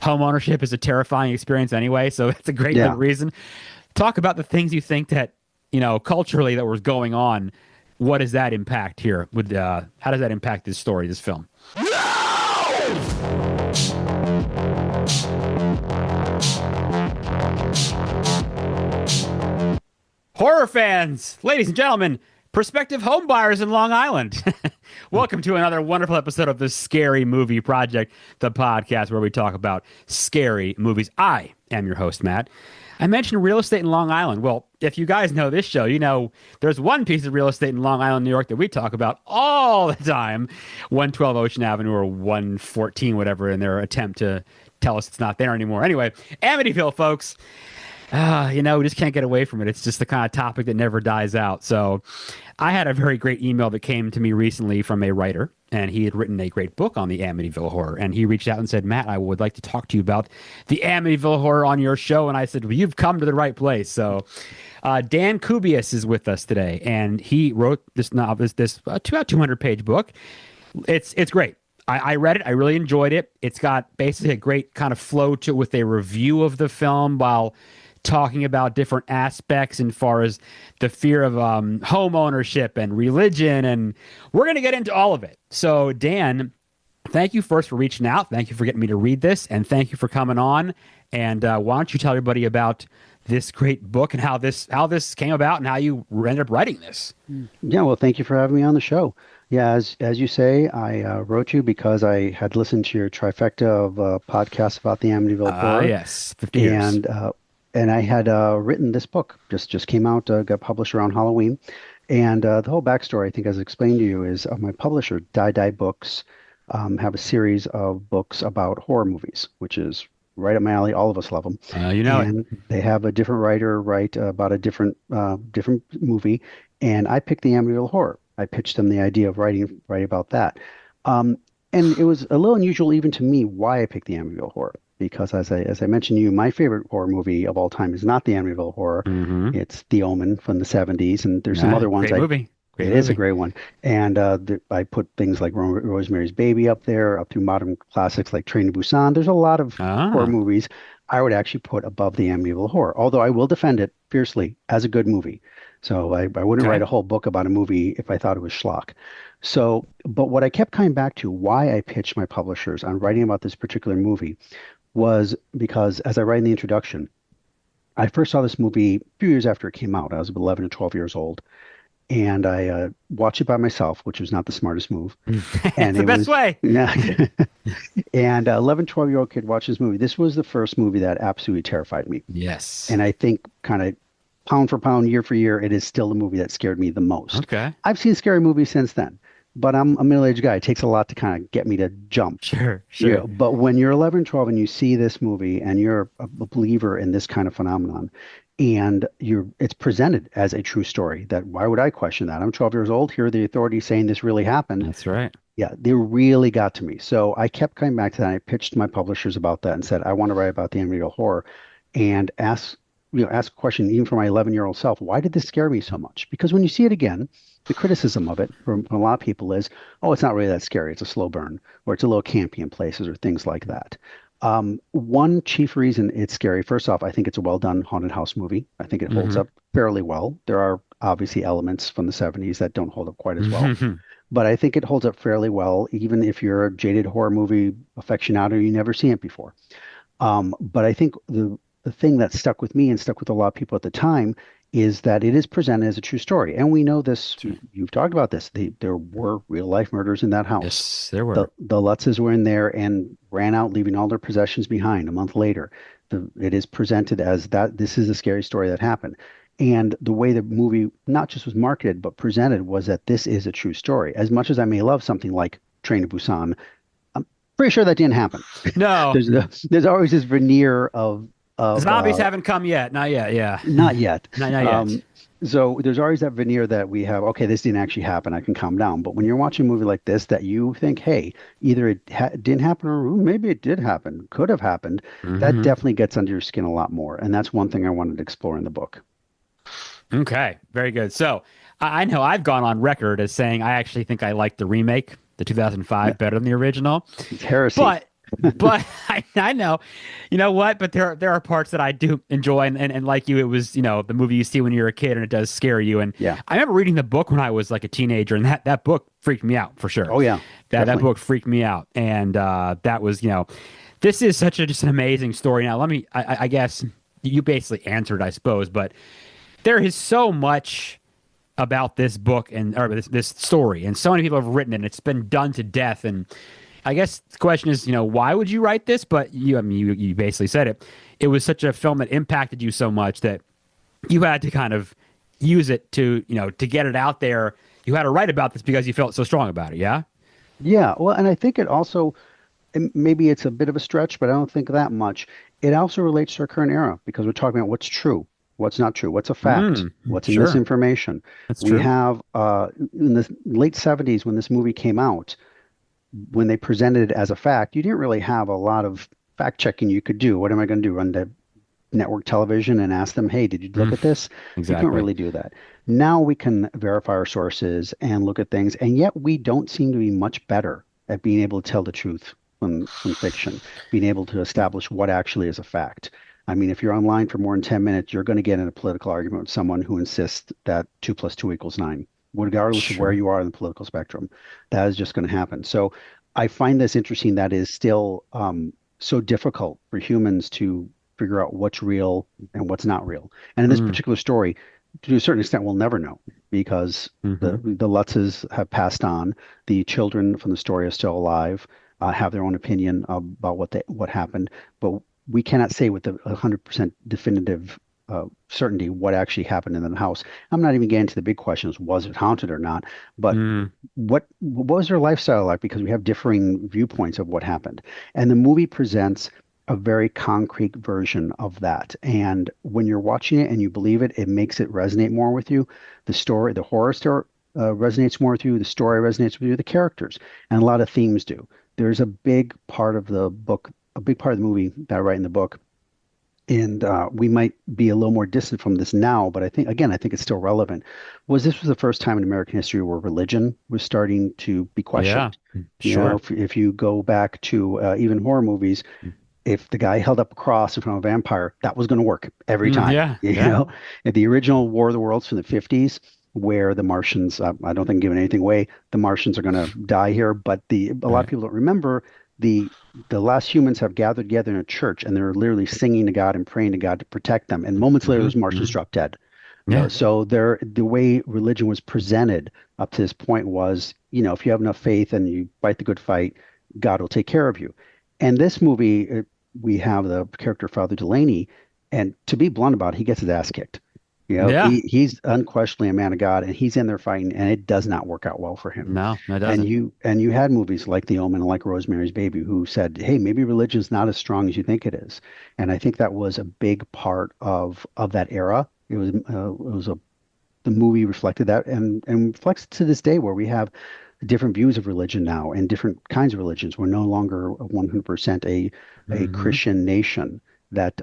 home ownership is a terrifying experience anyway, so it's a great reason. Talk about the things you think that, culturally that was going on. What does that impact here? How does that impact this story, this film? Horror fans, ladies and gentlemen, prospective home buyers in Long Island. Welcome to another wonderful episode of the Scary Movie Project, the podcast where we talk about scary movies. I am your host, Matt. I mentioned real estate in Long Island. Well, if you guys know this show, you know there's one piece of real estate in Long Island, New York that we talk about all the time, 112 Ocean Avenue or 114, whatever, in their attempt to tell us it's not there anymore. Anyway, Amityville, folks. We just can't get away from it. It's just the kind of topic that never dies out. So I had a very great email that came to me recently from a writer, and he had written a great book on the Amityville Horror. And he reached out and said, Matt, I would like to talk to you about the Amityville Horror on your show. And I said, well, you've come to the right place. So Dan Cubias is with us today, and he wrote this novel, this about 200-page book. It's great. I read it. I really enjoyed it. It's got basically a great kind of flow to it with a review of the film while talking about different aspects as far as the fear of home ownership and religion, and we're going to get into all of it. So, Dan, thank you first for reaching out. Thank you for getting me to read this, and thank you for coming on. And why don't you tell everybody about this great book and how this came about and how you ended up writing this? Yeah, well, thank you for having me on the show. Yeah, as you say, I wrote you because I had listened to your trifecta of podcasts about the Amityville Horror. Yes, 50 years. And I had written this book, just came out, got published around Halloween. And the whole backstory, I think, as I explained to you, is my publisher, Die Books, have a series of books about horror movies, which is right up my alley. All of us love them. And they have a different writer write about a different movie. And I picked the Amityville Horror. I pitched them the idea of writing about that. And it was a little unusual even to me why I picked the Amityville Horror. Because as I mentioned to you, my favorite horror movie of all time is not the Amityville Horror. Mm-hmm. It's The Omen from the 70s, and there's some other ones. Great movie. It is a great one. And I put things like Rosemary's Baby up there, up through modern classics like Train to Busan. There's a lot of horror movies I would actually put above the Amityville Horror, although I will defend it fiercely as a good movie. So I wouldn't write a whole book about a movie if I thought it was schlock. So, but what I kept coming back to, why I pitched my publishers on writing about this particular movie, was because, as I write in the introduction, I first saw this movie a few years after it came out. I was 11 or 12 years old, and I watched it by myself, which was not the smartest move. And it's the best way. Yeah. And 11, 12-year-old kid watched this movie. This was the first movie that absolutely terrified me. Yes. And I think kind of pound for pound, year for year, it is still the movie that scared me the most. Okay. I've seen scary movies since then. But I'm a middle-aged guy. It takes a lot to kind of get me to jump. Sure. But when you're 11, 12 and you see this movie and you're a believer in this kind of phenomenon, and it's presented as a true story, that why would I question that? I'm 12 years old. Here are the authorities saying this really happened. That's right. Yeah, they really got to me. So I kept coming back to that. I pitched my publishers about that and said, I want to write about the Amityville Horror, and ask a question, even for my 11-year-old self, why did this scare me so much? Because when you see it again, the criticism of it from a lot of people is, oh, it's not really that scary. It's a slow burn, or it's a little campy in places, or things like that. One chief reason it's scary, first off, I think it's a well-done haunted house movie. I think it holds up fairly well. There are obviously elements from the 70s that don't hold up quite as well. But I think it holds up fairly well, even if you're a jaded horror movie aficionado, you never seen it before. But I think the thing that stuck with me and stuck with a lot of people at the time is that it is presented as a true story. And we know this, you've talked about this, there were real-life murders in that house. Yes, there were. The Lutzes were in there and ran out, leaving all their possessions behind a month later. It is presented as that this is a scary story that happened. And the way the movie not just was marketed, but presented was that this is a true story. As much as I may love something like Train to Busan, I'm pretty sure that didn't happen. No. There's always this veneer of zombies haven't come yet. Not yet. Yeah. Not yet. Not yet. So there's always that veneer that we have, okay, this didn't actually happen. I can calm down. But when you're watching a movie like this that you think, hey, either it didn't happen or maybe it did happen, could have happened, that definitely gets under your skin a lot more. And that's one thing I wanted to explore in the book. Okay. Very good. So I know I've gone on record as saying I actually think I like the remake, the 2005, better than the original. It's heresy. But But I know, you know what? But there are parts that I do enjoy, and like you, it was the movie you see when you're a kid, and it does scare you. And Yeah. I remember reading the book when I was like a teenager, and that book freaked me out for sure. Oh yeah, That definitely. book freaked me out, and that was this is such just an amazing story. Now let me, I guess you basically answered, I suppose, but there is so much about this book and or this story, and so many people have written it. And it's been done to death, and I guess the question is, why would you write this? But I mean, you basically said it. It was such a film that impacted you so much that you had to kind of use it to, to get it out there. You had to write about this because you felt so strong about it. Yeah. Yeah, well, and I think it also, and maybe it's a bit of a stretch, but I don't think that much. It also relates to our current era because we're talking about what's true, what's not true, what's a fact, what's a Sure. misinformation. That's We true. have in the late 70s when this movie came out, when they presented it as a fact, you didn't really have a lot of fact checking you could do. What am I going to do? Run the network television and ask them, hey, did you look Mm, at this? You couldn't exactly. really do that. Now we can verify our sources and look at things, and yet we don't seem to be much better at being able to tell the truth from fiction, being able to establish what actually is a fact. I mean, if you're online for more than 10 minutes, you're going to get in a political argument with someone who insists that 2 plus 2 equals 9, regardless of where Sure. you are in the political spectrum. That is just going to happen. So I find this interesting that is still so difficult for humans to figure out what's real and what's not real. And in this Mm, particular story, to a certain extent, we'll never know because hmm the Lutzes have passed on. The children from the story are still alive, have their own opinion about what happened, but we cannot say with a 100% definitive certainty what actually happened in the house. I'm not even getting to the big questions: was it haunted or not? But mm, what was their lifestyle like? Because we have differing viewpoints of what happened, and the movie presents a very concrete version of that. And when you're watching it and you believe it, it makes it resonate more with you. The story, the horror story, resonates more with you. The story resonates with you. The characters and a lot of themes do. There's a big part of the book, a big part of the movie that I write in the book, and we might be a little more distant from this now, but I think, again, I think it's still relevant. This was the first time in American history where religion was starting to be yeah. questioned. Sure. If you go back to even horror movies, if the guy held up a cross in front of a vampire, that was going to work every time. Yeah. Yeah. In the original War of the Worlds from the 50s, where the Martians, I don't think I'm giving anything away, the Martians are going to die here, but a lot of Right. people don't remember the the last humans have gathered together in a church and they're literally singing to God and praying to God to protect them. And moments later, hmm those Martians hmm drop dead. Yeah. So the way religion was presented up to this point was, if you have enough faith and you fight the good fight, God will take care of you. And this movie, we have the character Father Delaney, and to be blunt about it, he gets his ass kicked. Yeah. He's unquestionably a man of God, and he's in there fighting, and it does not work out well for him. No, that And doesn't. you had movies like The Omen and like Rosemary's Baby who said, "Hey, maybe religion's not as strong as you think it is." And I think that was a big part of that era. The movie reflected that and reflects to this day where we have different views of religion now and different kinds of religions. We're no longer 100% a Hmm Christian nation. That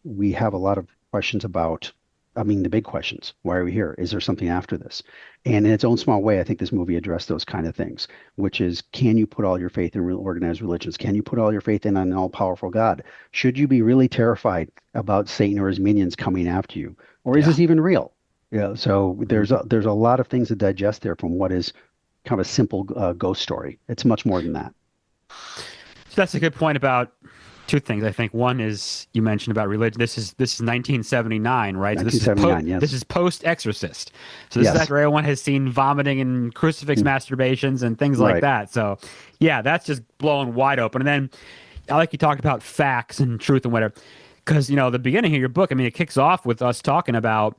we have a lot of questions about. I mean, the big questions. Why are we here? Is there something after this? And in its own small way, I think this movie addressed those kind of things, which is, can you put all your faith in real organized religions? Can you put all your faith in an all-powerful God? Should you be really terrified about Satan or his minions coming after you? Or is Yeah. this even real? Yeah, so there's Mhm. a lot of things to digest there from what is kind of a simple ghost story. It's much more than that. So that's a good point about two things. I think one is you mentioned about religion. This is 1979, right? So 1979, this yes. is post Exorcist. So this is Yes. after everyone has seen vomiting and crucifix Mm, masturbations and things like right. that. So yeah, that's just blown wide open. And then I like you talked about facts and truth and whatever. Because the beginning of your book, I mean, it kicks off with us talking about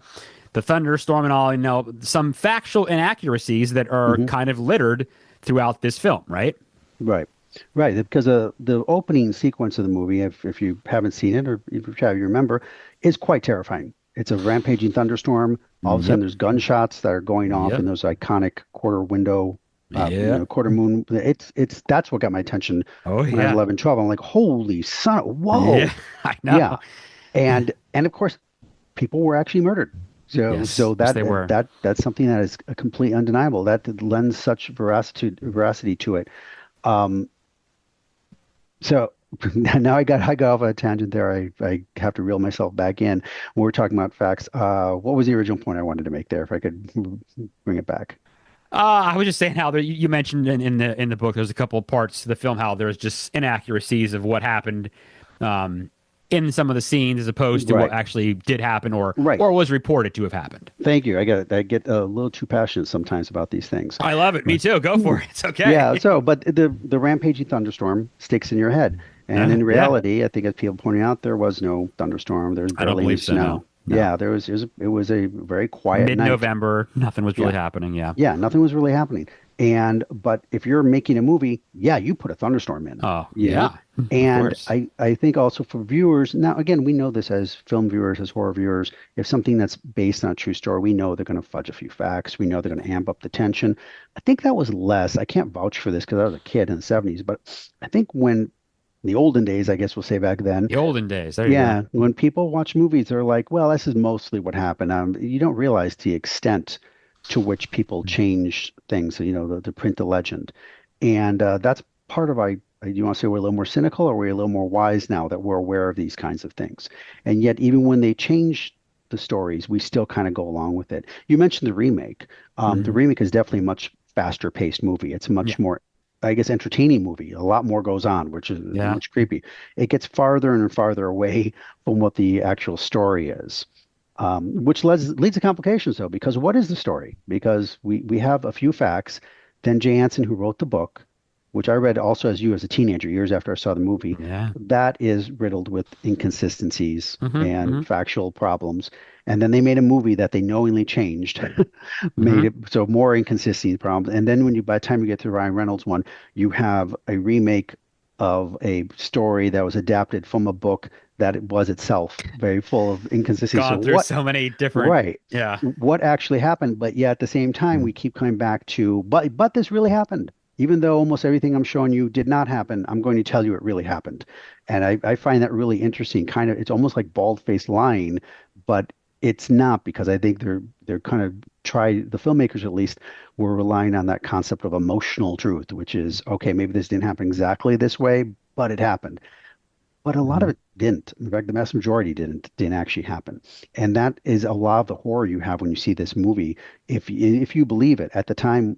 the thunderstorm and all, some factual inaccuracies that are Hmm. kind of littered throughout this film, right? Right. Right. Because the opening sequence of the movie, if you haven't seen it or if you have, you remember, is quite terrifying. It's a rampaging thunderstorm. All of a sudden, Yep. there's gunshots that are going off in Yep. those iconic quarter window, Yeah. quarter moon. It's that's what got my attention Oh when I was yeah. 11, 12. I'm like, holy son, Yeah. whoa. I know. Yeah. And of course, people were actually murdered. So Yes. Yes, they were. that's something that is a complete undeniable. That lends such veracity to it. Um, So now I got off on a tangent there. I have to reel myself back in. When we're talking about facts, what was the original point I wanted to make there? If I could bring it back. I was just saying how you mentioned in the book there's a couple of parts to the film how there's just inaccuracies of what happened um, in some of the scenes as opposed to what Right, actually did happen right. or was reported to have happened. Thank you. I get a little too passionate sometimes about these things. I love it. Me But too. Go for it. It's yeah, okay. so but the rampaging thunderstorm sticks in your head. And in Yeah, reality, I think as people pointing out, there was no thunderstorm. There was I don't barely any believe so. No, snow. no. Yeah, it was a very quiet night. Mid-November, nothing was Yeah. really happening. Yeah. Yeah, nothing was really happening. But if you're making a movie, yeah, you put a thunderstorm in, Oh, you know? yeah. Of And course. I think also for viewers, now again, we know this as film viewers, as horror viewers, if something that's based on a true story, we know they're going to fudge a few facts. We know they're going to amp up the tension. I think that was less. I can't vouch for this because I was a kid in the 70s, but I think when the olden days, I guess we'll say back then, The olden days. There you go. yeah, when people watch movies, they're like, well, this is mostly what happened. You don't realize the extent to which people change things, to print the legend. And that's part of you want to say we're a little more cynical or we're a little more wise now that we're aware of these kinds of things. And yet, even when they change the stories, we still kind of go along with it. You mentioned the remake. The Mhm. remake is definitely a much faster paced movie. It's a Yeah. much more, I guess, entertaining movie. A lot more goes on, which is Yeah. much creepy. It gets farther and farther away from what the actual story is, which leads to complications, though, because what is the story? Because we have a few facts. Then Jay Anson, who wrote the book, which I read also as you as a teenager, years after I saw the movie, Yeah. that is riddled with inconsistencies Hmm. and Hmm. factual problems. And then they made a movie that they knowingly changed, made Hmm. it so more inconsistency problems. And then by the time you get to Ryan Reynolds one, you have a remake of a story that was adapted from a book that it was itself very full of inconsistencies. So Gone through so many different. right, Yeah. what actually happened? But yet at the same time, we keep coming back to, but this really happened. Even though almost everything I'm showing you did not happen, I'm going to tell you it really happened. And I find that really interesting. Kind of, it's almost like bald-faced lying, but it's not because I think they're kind of the filmmakers at least were relying on that concept of emotional truth, which is okay, maybe this didn't happen exactly this way, but it happened. But a lot of Mhm. it didn't. In fact, the vast majority didn't actually happen. And that is a lot of the horror you have when you see this movie. If you believe it, at the time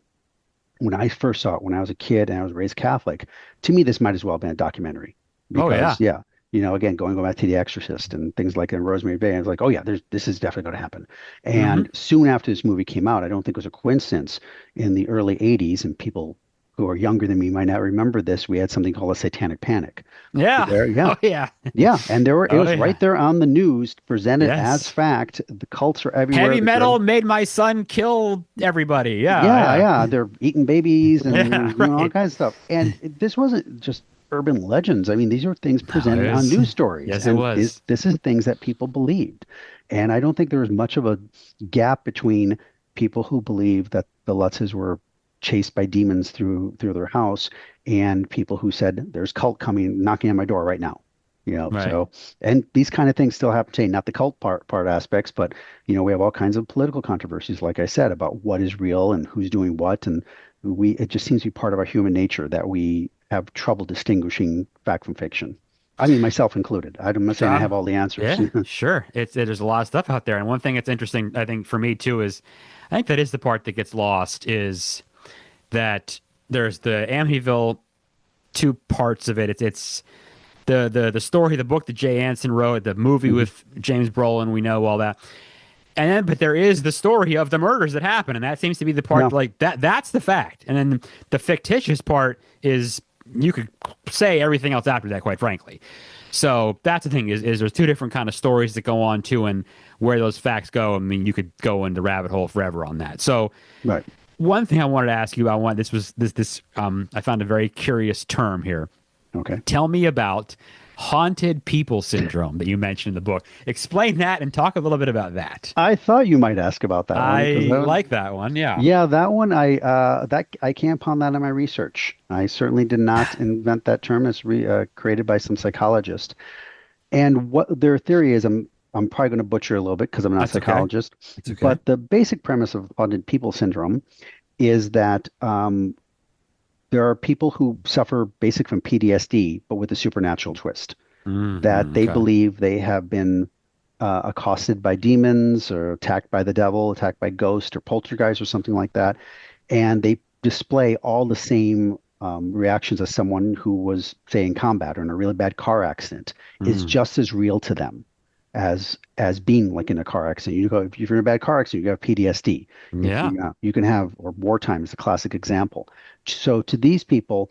when I first saw it, when I was a kid and I was raised Catholic, to me this might as well have been a documentary Oh because yeah. yeah, again going back to The Exorcist and things like in Rosemary Bay, I was like, oh yeah, this is definitely going to happen. Hmm. And soon after this movie came out, I don't think it was a coincidence in the early '80s, and people who are younger than me might not remember this. We had something called a Satanic Panic. Yeah. There, yeah, Oh yeah. yeah, and it Oh was yeah. right there on the news, presented as Yes. fact. The cults are everywhere. Heavy The girl, metal made my son kill everybody. Yeah. yeah, Yeah. yeah, they're eating babies and they're Yeah. doing all Right. kinds of stuff. And this wasn't just urban legends. I mean, these are things No, it presented on is. news stories, Yes, it and was. this is things that people believed. And I don't think there was much of a gap between people who believed that the Lutzes were chased by demons through their house and people who said there's cult coming knocking on my door right now. Right. So and these kind of things still happen today, not the cult part aspects, but we have all kinds of political controversies, like I said, about what is real and who's doing what, and it just seems to be part of our human nature that we have trouble distinguishing fact from fiction. I mean, myself included. I'm not saying I have all the answers. Yeah, sure. There's a lot of stuff out there, and one thing that's interesting, I think, for me too, is I think that is the part that gets lost is that there's the Amityville two parts of it. It's the story, the book that Jay Anson wrote, the movie Mhm. with James Brolin. We know all that, and then but there is the story of the murders that happen, and that seems to be the part Yeah, like that's the fact, and then the fictitious part is you could say everything else after that, quite frankly. So that's the thing is there's two different kind of stories that go on too, and where those facts go. I mean, you could go into rabbit hole forever on that. So right. one thing I wanted to ask you about one this was this I found a very curious term here. Okay. Tell me about haunted people syndrome that you mentioned in the book. Explain that and talk a little bit about that. I thought you might ask about that one because I like that one. Yeah. yeah, that one I can't pound that in my research. I certainly did not invent that term. It's created by some psychologist. And what their theory is, I'm probably going to butcher a little bit because I'm not a That's okay. psychologist, It's okay. but the basic premise of haunted people syndrome is that there are people who suffer basic from PTSD, but with a supernatural twist, that they Okay. believe they have been accosted by demons or attacked by the devil, attacked by ghost or poltergeist or something like that, and they display all the same reactions as someone who was, say, in combat or in a really bad car accident. Is Mm. just as real to them as being like in a car accident. You go if you're in a bad car accident, you have PTSD. If Yeah. you can have, or wartime is a classic example. So to these people,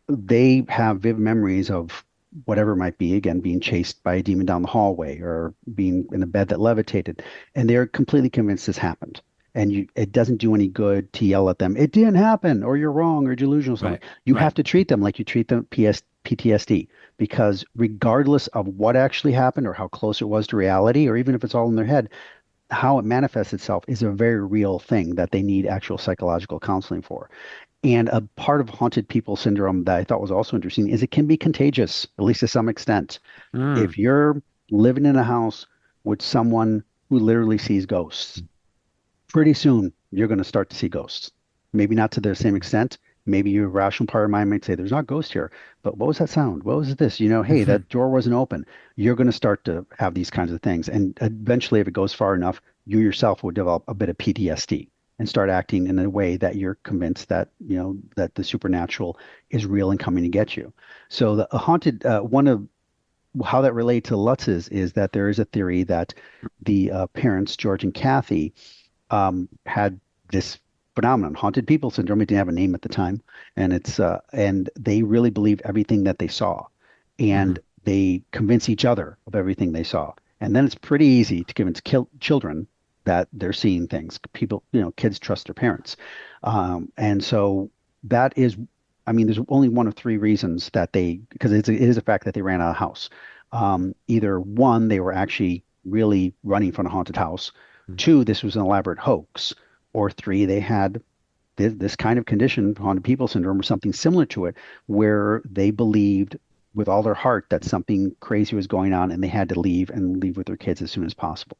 they have vivid memories of whatever it might be, again, being chased by a demon down the hallway or being in a bed that levitated, and they're completely convinced this happened. And it doesn't do any good to yell at them, it didn't happen, or you're wrong, or delusional, or something. Right. You Right. have to treat them like you treat them PTSD, because regardless of what actually happened or how close it was to reality, or even if it's all in their head, how it manifests itself is a very real thing that they need actual psychological counseling for. And a part of haunted people syndrome that I thought was also interesting is it can be contagious, at least to some extent. Mm. If you're living in a house with someone who literally sees ghosts, pretty soon you're going to start to see ghosts. Maybe not to the same extent. Maybe your rational part of mind might say, there's not ghosts here, but what was that sound? What was this? Hey, that door wasn't open. You're going to start to have these kinds of things. And eventually, if it goes far enough, you yourself will develop a bit of PTSD and start acting in a way that you're convinced that, that the supernatural is real and coming to get you. So the a haunted, one of how that relates to Lutz's is that there is a theory that the parents, George and Kathy, had this phenomenon, haunted people syndrome. It didn't have a name at the time, and they really believed everything that they saw, Mhm. and they convince each other of everything they saw. And then it's pretty easy to convince children that they're seeing things. People, kids trust their parents, and so that is. I mean, there's only one of three reasons that because it is a fact that they ran out of house. Either one, they were actually really running from a haunted house. Two, this was an elaborate hoax. Or three, they had this kind of condition, haunted people syndrome, or something similar to it, where they believed with all their heart that something crazy was going on and they had to leave and leave with their kids as soon as possible.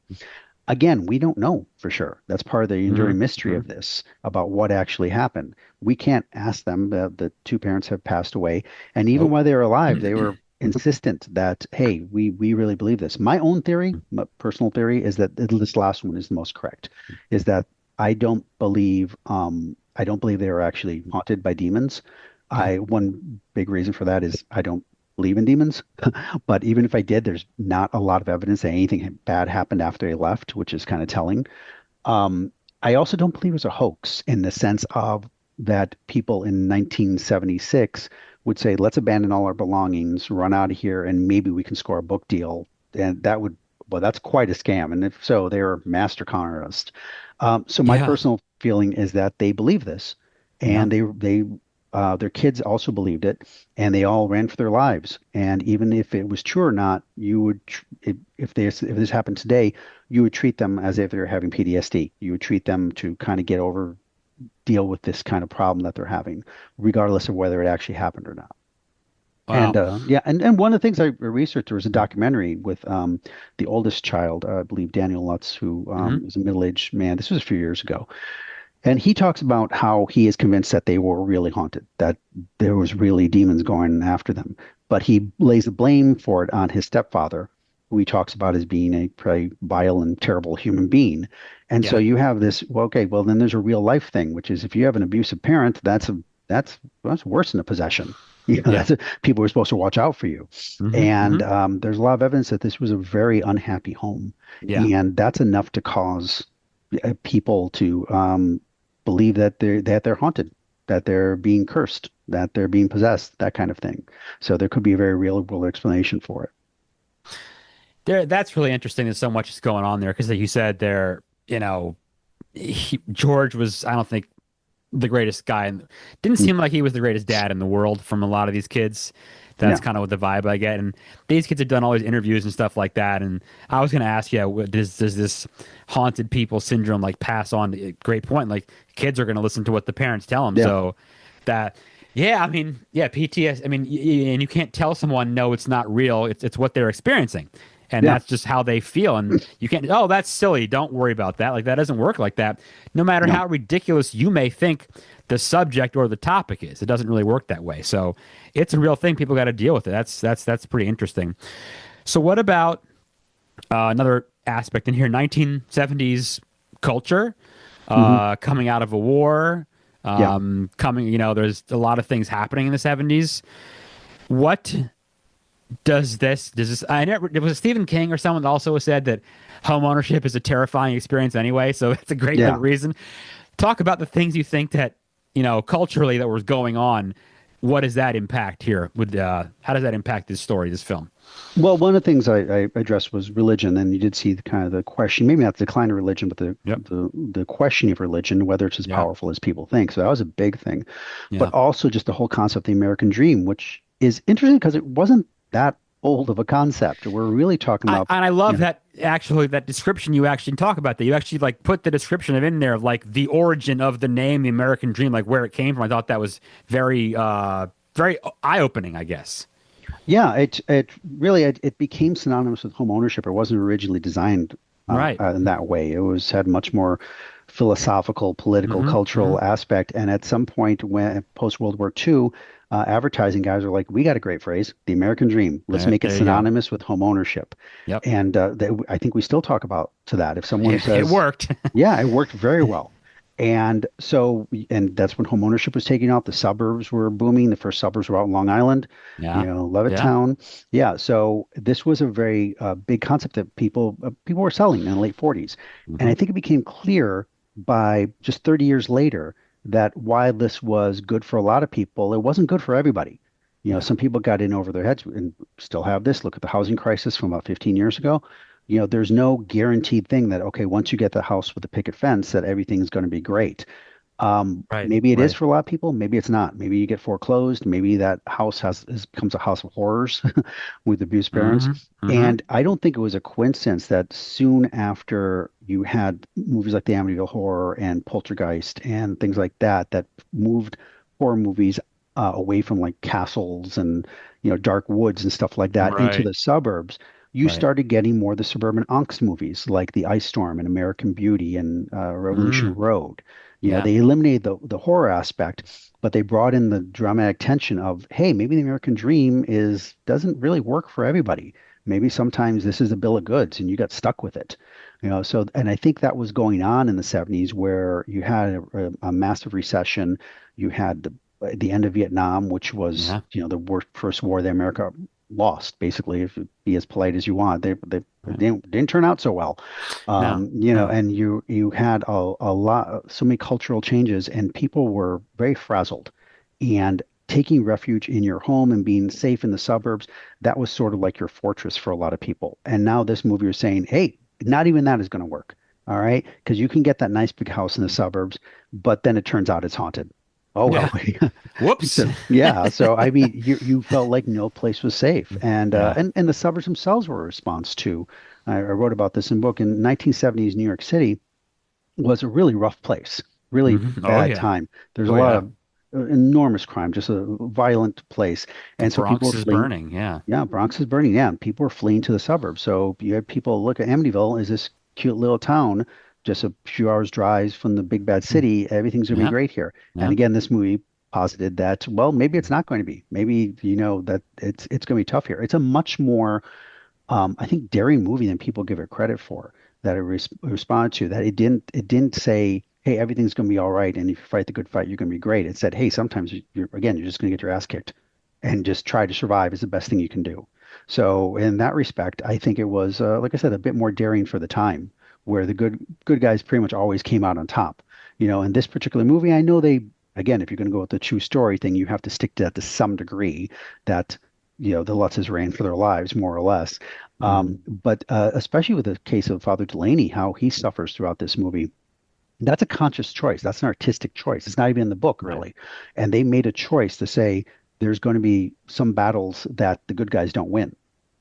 Again, we don't know for sure. That's part of the Mhm. enduring mystery Mhm. of this about what actually happened. We can't ask them. The two parents have passed away, and even Nope. while they were alive, they were insistent that, hey, we really believe this. My own theory, my personal theory, is that this last one is the most correct. Is that I don't believe they were actually haunted by demons. Okay. One big reason for that is I don't believe in demons. But even if I did, there's not a lot of evidence that anything bad happened after they left, which is kind of telling. Um, I also don't believe it was a hoax in the sense of that people in 1976 would say, let's abandon all our belongings, run out of here, and maybe we can score a book deal. And well, that's quite a scam. And if so, they're master con artists. So my Yeah. personal feeling is that they believe this, Yeah. and their kids also believed it, and they all ran for their lives. And even if it was true or not, you would, if this happened today, you would treat them as if they're having PTSD. You would treat them to kind of deal with this kind of problem that they're having, regardless of whether it actually happened or not. And Wow. yeah, and one of the things I researched, there was a documentary with the oldest child, I believe Daniel Lutz, who Hmm. was a middle-aged man. This was a few years ago, and he talks about how he is convinced that they were really haunted, that there was really demons going after them. But he lays the blame for it on his stepfather, who he talks about as being a pretty vile and terrible human being. And so Yeah. you have this, well, okay, well then there's a real life thing, which is if you have an abusive parent, that's worse than a possession. Yeah. That's people are supposed to watch out for you. Hmm. And Hmm. there's a lot of evidence that this was a very unhappy home, Yeah. and that's enough to cause people to believe that they're haunted, that they're being cursed, that they're being possessed, that kind of thing. So there could be a very real world explanation for it. That's really interesting. There's so much is going on there because, like you said, George was, I don't think, the greatest guy, and didn't Mm. seem like he was the greatest dad in the world from a lot of these kids. That's Yeah. kind of what the vibe I get. And these kids have done all these interviews and stuff like that. And I was going to ask you, does this haunted people syndrome like pass on? Great point. Like kids are going to listen to what the parents tell them. Yeah. So that, yeah, I mean, yeah, PTS. I mean, and you can't tell someone no, it's not real. It's what they're experiencing. and Yeah. that's just how they feel. And you can't, oh, that's silly. Don't worry about that. Like that doesn't work like that. No matter No. how ridiculous you may think the subject or the topic is, it doesn't really work that way. So it's a real thing. People got to deal with it. That's pretty interesting. So what about another aspect in here? 1970s culture, Hmm. coming out of a war, Yeah. there's a lot of things happening in the 70s. What does this I never it was Stephen King or someone that also said that home ownership is a terrifying experience anyway, so it's a great like Yeah. reason. Talk about the things you think that, culturally that was going on. What does that impact here? How does that impact this story, this film? Well, one of the things I addressed was religion, and you did see the kind of the question, maybe not the decline of religion, but the Yep. the the questioning of religion, whether it's as Yeah. powerful as people think. So that was a big thing. But Yeah. also just the whole concept of the American dream, which is interesting because it wasn't that old of a concept. We're really talking about, And I love yeah, that actually that description you actually talk about that. You actually like put the description of in there of like the origin of the name, the American Dream, like where it came from. I thought that was very eye opening, I guess. yeah, it really it became synonymous with home ownership. It wasn't originally designed Right. in that way. It was had much more philosophical, political, Mm-hmm. Mm-hmm. cultural aspect. And at some point, when post World War II, advertising guys are like, "We got a great phrase, the American dream. Let's make it There you go. synonymous with home ownership." Yep. And I think we still talk about to that. If someone It says, worked. yeah, it worked very well. And so, and that's when home ownership was taking off. The suburbs were booming. The first suburbs were out in Long Island, Yeah. Yeah. Levittown. Yeah. So this was a very big concept that people were selling in the late 40s. And Mm-hmm. I think it became clear by just 30 years later that while this was good for a lot of people, it wasn't good for everybody. Yeah. Some people got in over their heads and still have this. Look at the housing crisis from about 15 years ago. There's no guaranteed thing that, okay, once you get the house with the picket fence, that everything's going to be great. Right. Maybe it is Right. for a lot of people. Maybe it's not. Maybe you get foreclosed. Maybe that house becomes a house of horrors with abused parents. Mm-hmm. Mm-hmm. And I don't think it was a coincidence that soon after you had movies like the Amityville Horror and Poltergeist and things like that, that moved horror movies away from like castles and dark woods and stuff like that into Right. the suburbs. You Right. started getting more of the suburban angst movies like The Ice Storm and American Beauty and Revolution Mm. Road. Yeah. They eliminated the horror aspect, but they brought in the dramatic tension of, hey, maybe the American dream is doesn't really work for everybody. Maybe sometimes this is a bill of goods and you got stuck with it. So and I think that was going on in the 70s where you had a massive recession, you had the end of Vietnam, which was, Yeah. the worst first war that America lost, basically, if you be as polite as you want. They Right. didn't turn out so well. No. No. And you had a lot, so many cultural changes, and people were very frazzled. And taking refuge in your home and being safe in the suburbs, that was sort of like your fortress for a lot of people. And now this movie is saying, hey, not even that is going to work. All right, because you can get that nice big house in the suburbs, but then it turns out it's haunted. Oh well. Yeah. Whoops. So yeah, so I mean, you felt like no place was safe, and Yeah. and the suburbs themselves were a response to. I wrote about this in book. In 1970s, New York City was a really rough place, really Hmm. Oh bad yeah. time. There's a Oh lot yeah. of enormous crime, just a violent place, The and so people Bronx were is fleeing. burning. Yeah. Yeah, Bronx is burning. Yeah, and people were fleeing to the suburbs. So you had people look at Amityville as this cute little town, just a few hours drive from the big bad Mm. city. Everything's gonna be Yeah. great here. And Yeah. again, this movie posited that, well, maybe it's not going to be. Maybe that it's going to be tough here. It's a much more, I think, daring movie than people give it credit for. That it responded to that it didn't say, hey, everything's going to be all right, and if you fight the good fight, you're going to be great. It said, hey, sometimes you're just going to get your ass kicked, and just try to survive is the best thing you can do. So in that respect, I think it was, like I said, a bit more daring for the time, where the good guys pretty much always came out on top. In this particular movie, I know they, again, if you're going to go with the true story thing, you have to stick to that to some degree. That the Lutzes ran for their lives, more or less. Mm. But especially with the case of Father Delaney, how he suffers throughout this movie, that's a conscious choice. That's an artistic choice. It's not even in the book, Right. really. And they made a choice to say there's going to be some battles that the good guys don't win.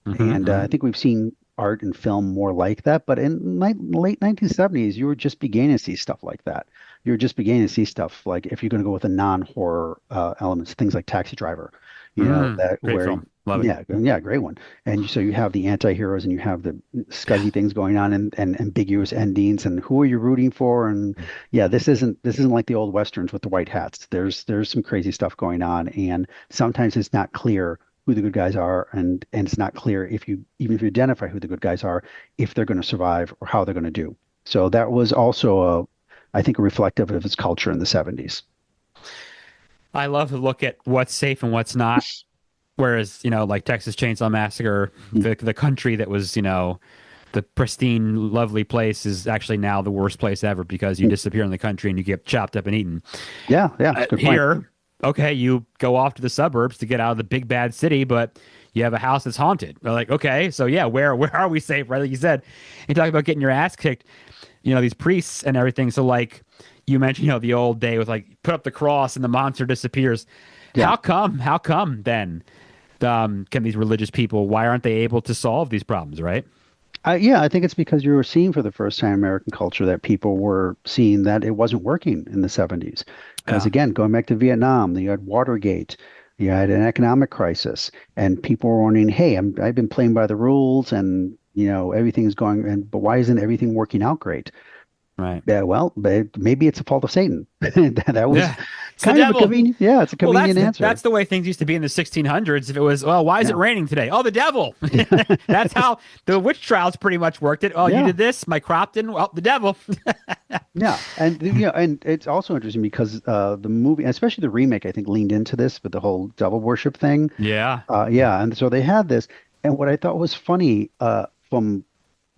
Hmm. And I Hmm. think we've seen art and film more like that. But in late 1970s, you were just beginning to see stuff like that. You were just beginning to see stuff like, if you're going to go with a non-horror elements, things like Taxi Driver, Mm. that Great where film. Love it. Yeah, yeah, great one. And so you have the anti-heroes and you have the scuzzy things going on and ambiguous endings and who are you rooting for? And yeah, this isn't like the old westerns with the white hats. There's some crazy stuff going on, and sometimes it's not clear who the good guys are, and it's not clear if you even if you identify who the good guys are, if they're going to survive or how they're going to do. So that was also I think, a reflective of its culture in the 70s. I love to look at what's safe and what's not. Whereas, like Texas Chainsaw Massacre, the country that was, the pristine, lovely place is actually now the worst place ever because you disappear in the country and you get chopped up and eaten. Yeah, yeah, it's a good point. Here, okay, you go off to the suburbs to get out of the big bad city, but you have a house that's haunted. They're like, okay, so yeah, where are we safe? Right, like you said, you talk about getting your ass kicked. These priests and everything. So like you mentioned, the old day with like put up the cross and the monster disappears. Yeah. How come then? Can these religious people, why aren't they able to solve these problems, right? Yeah, I think it's because you were seeing for the first time American culture that people were seeing that it wasn't working in the 70s. Because Yeah. again, going back to Vietnam, you had Watergate, you had an economic crisis, and people were wondering, hey, I've been playing by the rules and everything's going, and but why isn't everything working out great? Right. Yeah, well, but maybe it's a fault of Satan. That was Yeah. It's the kind of a devil. convenient, yeah, it's a Well, convenient answer. that's the way things used to be in the 1600s. If it was, well, why is it Yeah, raining today? Oh, the devil. That's how the witch trials pretty much worked it. Oh, you yeah. did this, my crop didn't. Well, the devil. Yeah, and and it's also interesting because the movie, especially the remake, I think leaned into this with the whole devil worship thing. Yeah. Yeah, and so they had this, and what I thought was funny from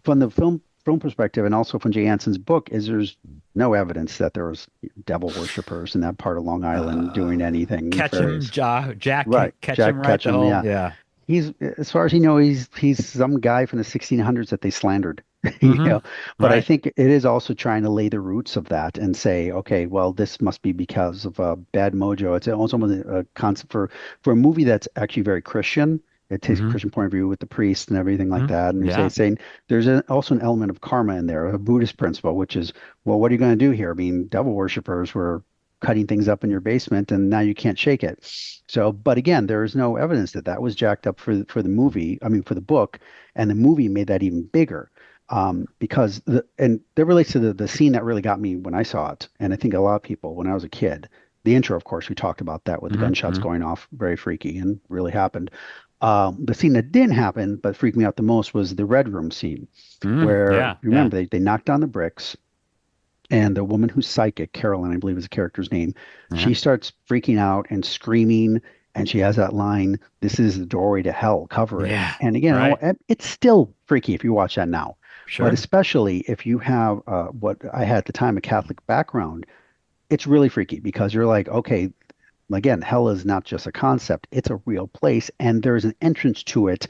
the film perspective, and also from Jay Anson's book, is there's no evidence that there was devil worshippers in that part of Long Island Uh, doing anything Catch him, nefarious. Jack, Right, catch him, Jack right? The Ketchum, whole, yeah. yeah. He's, as far as you know, he's some guy from the 1600s that they slandered, Hmm. But I Right. think it is also trying to lay the roots of that and say, okay, well, this must be because of bad mojo. It's also a concept for a movie that's actually very Christian. It takes a Hmm. Christian point of view with the priest and everything like Hmm. that. And Yeah. saying there's also an element of karma in there, a Buddhist principle, which is, well, what are you going to do here? I mean, devil worshippers were cutting things up in your basement, and now you can't shake it. So, but again, there is no evidence that that was jacked up for the movie. I mean, for the book, and the movie made that even bigger. Because and that relates to the scene that really got me when I saw it, and I think a lot of people when I was a kid. The intro, of course, we talked about that with the Hmm. gunshots Hmm. going off, very freaky and really happened. The scene that didn't happen but freaked me out the most was the Red Room scene, where Yeah. if you Yeah. remember they knocked down the bricks, and the woman who's psychic, Carolyn, I believe is the character's name, Yeah. she starts freaking out and screaming. And she has that line, "This is the doorway to hell, cover it." Yeah. And again, Right. it's still freaky if you watch that now. But Sure. especially if you have what I had at the time, a Catholic background, it's really freaky because you're like, okay, again, hell is not just a concept, it's a real place. And there's an entrance to it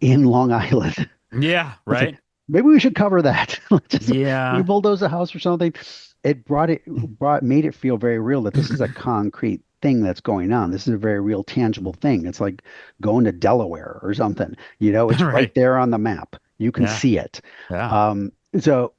in Long Island. Yeah. It's like Right. maybe we should cover that. Let's just we Yeah. bulldoze a house or something. It made it feel very real that this is a concrete thing that's going on. This is a very real, tangible thing. It's like going to Delaware or something. It's right Right. there on the map. You can Yeah. see it. Yeah. So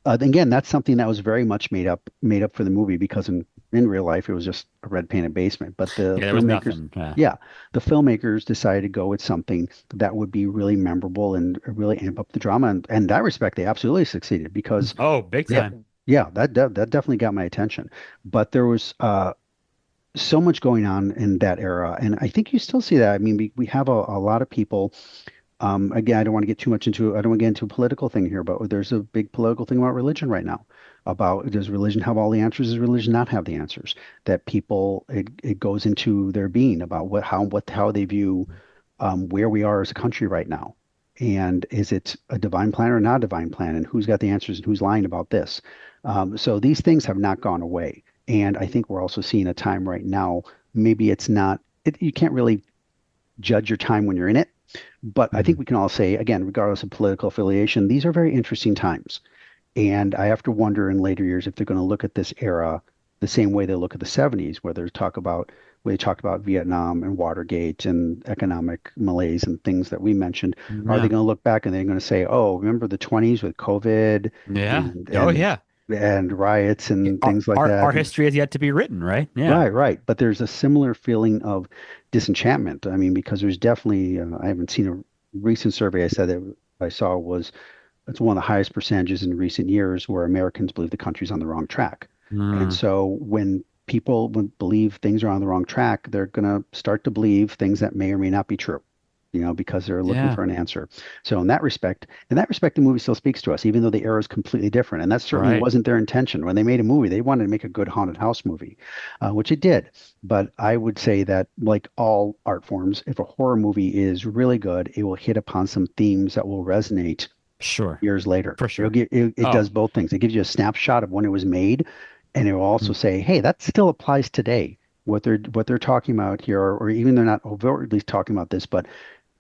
again, that's something that was very much made up for the movie because in real life it was just a red painted basement. But the Yeah. There was filmmakers, nothing. Yeah. yeah, the filmmakers decided to go with something that would be really memorable and really amp up the drama. And in that respect, they absolutely succeeded because Oh, big yeah, time. yeah, that definitely got my attention. But there was so much going on in that era, and I think you still see that. I mean, we have a lot of people. Again, I don't want to get too much into, I don't want to get into a political thing here, but there's a big political thing about religion right now. About does religion have all the answers? Does religion not have the answers? That people, it goes into their being about how they view where we are as a country right now. And is it a divine plan or not a divine plan? And who's got the answers and who's lying about this? So these things have not gone away. And I think we're also seeing a time right now. Maybe it's not, you can't really judge your time when you're in it. But I think Mhm. we can all say, again, regardless of political affiliation, these are very interesting times. And I have to wonder in later years if they're going to look at this era the same way they look at the 70s, where they talked about Vietnam and Watergate and economic malaise and things that we mentioned. Are they Yeah. going to look back and they're going to say, oh, remember the 20s with COVID Yeah. and Oh, and yeah. and riots and Our, things like our that. our history has yet to be written, right? Yeah. Right, right. But there's a similar feeling of disenchantment. I mean, because there's definitely, I haven't seen a recent survey I said that I saw was it's one of the highest percentages in recent years where Americans believe the country's on the wrong track. And Mm, so when people believe things are on the wrong track, they're going to start to believe things that may or may not be true, because they're looking yeah. for an answer. So in that respect, the movie still speaks to us, even though the era is completely different. And that certainly Right. wasn't their intention. When they made a movie, they wanted to make a good haunted house movie, which it did. But I would say that, like all art forms, if a horror movie is really good, it will hit upon some themes that will resonate Sure. years later. For sure. It Oh, does both things. It gives you a snapshot of when it was made, and it will also mm, say, hey, that still applies today. What they're talking about here, or even they're not overtly talking about this, but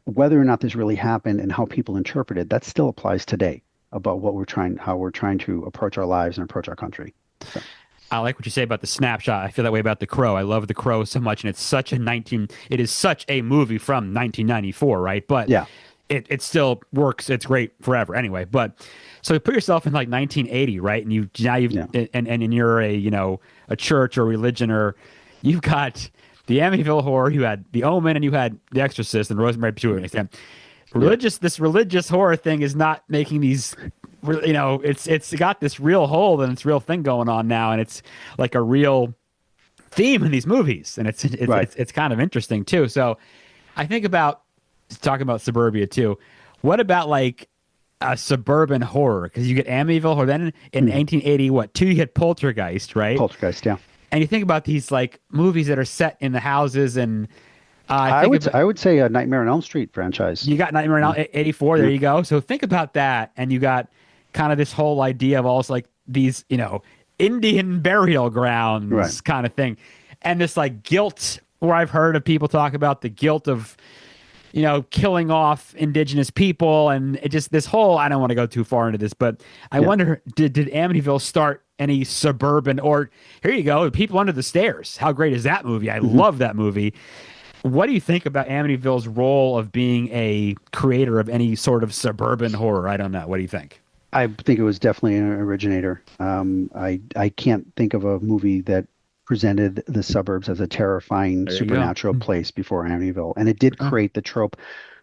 whether or not this really happened and how people interpret it, that still applies today about how we're trying to approach our lives and approach our country. So I like what you say about the snapshot. I feel that way about The Crow. I love The Crow so much, and it is such a movie from 1994, right? But yeah, it still works. It's great forever anyway. But so put yourself in like 1980, right? And you now you've yeah, and you're a church or religion, or you've got the Amityville Horror, you had The Omen, and you had The Exorcist and Rosemary to an extent. yeah. This religious horror thing is not making these it's got this real hold and it's real thing going on now, and it's like a real theme in these movies, and Right. it's kind of interesting too. So I think about talking about suburbia too. What about like a suburban horror? Because you get Amityville Horror, then in Hmm. 1880, what two you get Poltergeist, right? Poltergeist, yeah. And you think about these like movies that are set in the houses, and I I think would of I would say a Nightmare on Elm Street franchise. you got Nightmare Yeah, on 84. There yeah, you go. So think about that, and you got kind of this whole idea of also like these, Indian burial right. grounds kind of thing, and this like guilt. Where I've heard of people talk about the guilt of killing off indigenous people, and it just this whole. I don't want to go too far into this, but I Yeah. wonder did Amityville start any suburban or here you go, People Under the Stairs. How great is that movie? I Hmm. love that movie. What do you think about Amityville's role of being a creator of any sort of suburban horror? I don't know. What do you think? I think it was definitely an originator. I can't think of a movie that presented the suburbs as a terrifying There you go. supernatural place before Amityville, and it did Oh, create the trope.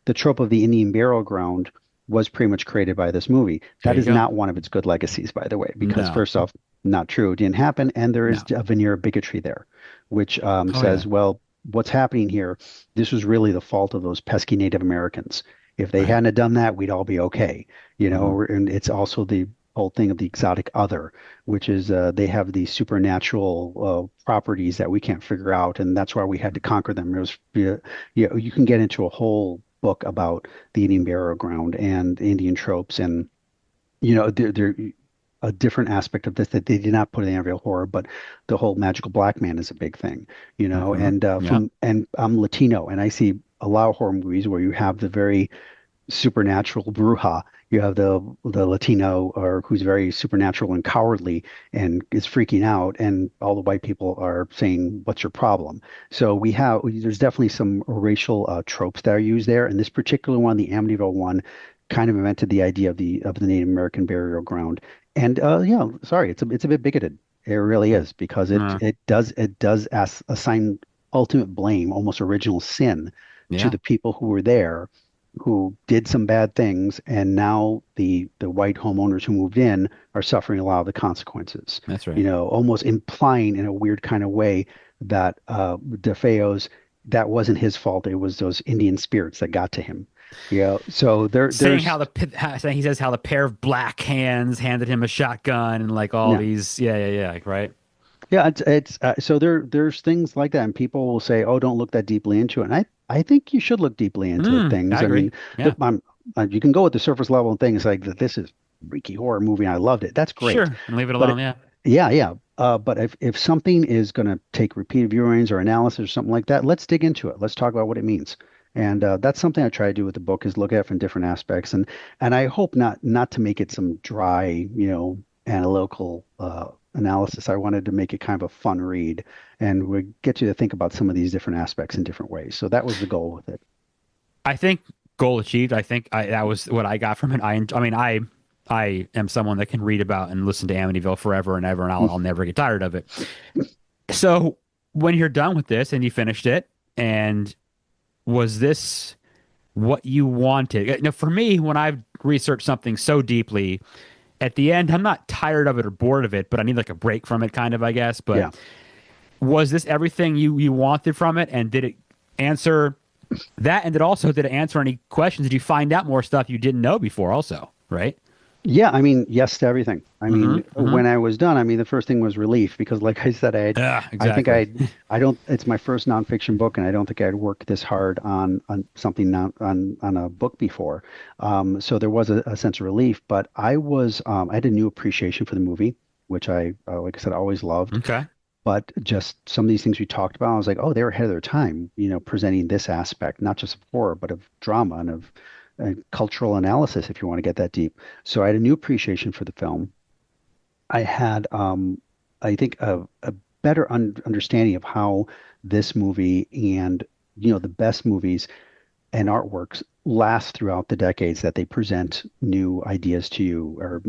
The trope of the Indian burial ground was pretty much created by this movie. there That you is go. not one of its good legacies, by the way, because No, first off, not true. It didn't happen, and there is no. a veneer of bigotry there, which Oh yeah. says, well, what's happening here? This was really the fault of those pesky Native Americans. If they Right. hadn't have done that, we'd all be okay, Hmm. and it's also the whole thing of the exotic other, which is they have these supernatural properties that we can't figure out, and that's why we had to conquer them. It was, you can get into a whole book about the Indian burial ground and Indian tropes, and they're a different aspect of this that they did not put in Amityville Horror, but the whole magical black man is a big thing, Hmm. and Yeah. and I'm Latino, and I see a lot of horror movies where you have the very supernatural bruja. You have the Latino or who's very supernatural and cowardly and is freaking out, and all the white people are saying, "What's your problem?" So there's definitely some racial tropes that are used there, and this particular one, the Amityville one, kind of invented the idea of the Native American burial ground. And yeah, sorry, it's a bit bigoted. It really is because it Uh, it does assign ultimate blame, almost original sin, to yeah. the people who were there who did some bad things, and now the white homeowners who moved in are suffering a lot of the consequences. That's right. Almost implying in a weird kind of way that DeFeo's that wasn't his fault. It was those Indian spirits that got to him. So Saying there's saying he says how the pair of black hands handed him a shotgun and like all yeah. these. Yeah. Yeah. Yeah. Like, right. Yeah, it's so there's things like that, and people will say, "Oh, don't look that deeply into it." And I think you should look deeply into I things. I agree. mean, Yeah. you can go with the surface level and things like that. This is a freaky horror movie, and I loved it. That's great. Sure. And leave it But alone. Yeah. yeah, yeah. But if something is going to take repeated viewings or analysis or something like that, let's dig into it. Let's talk about what it means. And that's something I try to do with the book is look at it from different aspects, and I hope not to make it some dry, analytical analysis. I wanted to make it kind of a fun read, and we get you to think about some of these different aspects in different ways. So that was the goal with it. I think goal achieved. I think that was what I got from it. I mean, I I am someone that can read about and listen to Amityville forever and ever, and I'll never get tired of it. So when you're done with this and you finished it, and was this what you wanted? Now, for me, when I've researched something so deeply, at the end, I'm not tired of it or bored of it, but I need like a break from it, kind of, I guess. But Yeah. was this everything you wanted from it? And did it answer that? And did it answer any questions? Did you find out more stuff you didn't know before also, right? Yeah, I mean, yes to everything. I Mm-hmm. mean, Mm-hmm. when I was done, I mean, the first thing was relief because, like I said, Yeah, I think exactly. I don't. It's my first nonfiction book, and I don't think I'd worked this hard on something not on a book before. So there was a sense of relief, but I had a new appreciation for the movie, which like I said, always loved. Okay. But just some of these things we talked about, I was like, oh, they were ahead of their time, presenting this aspect, not just of horror, but of drama and of cultural analysis, if you want to get that deep. So I had a new appreciation for the film. I had, I think, a better understanding of how this movie and, the best movies and artworks last throughout the decades that they present new ideas to you, or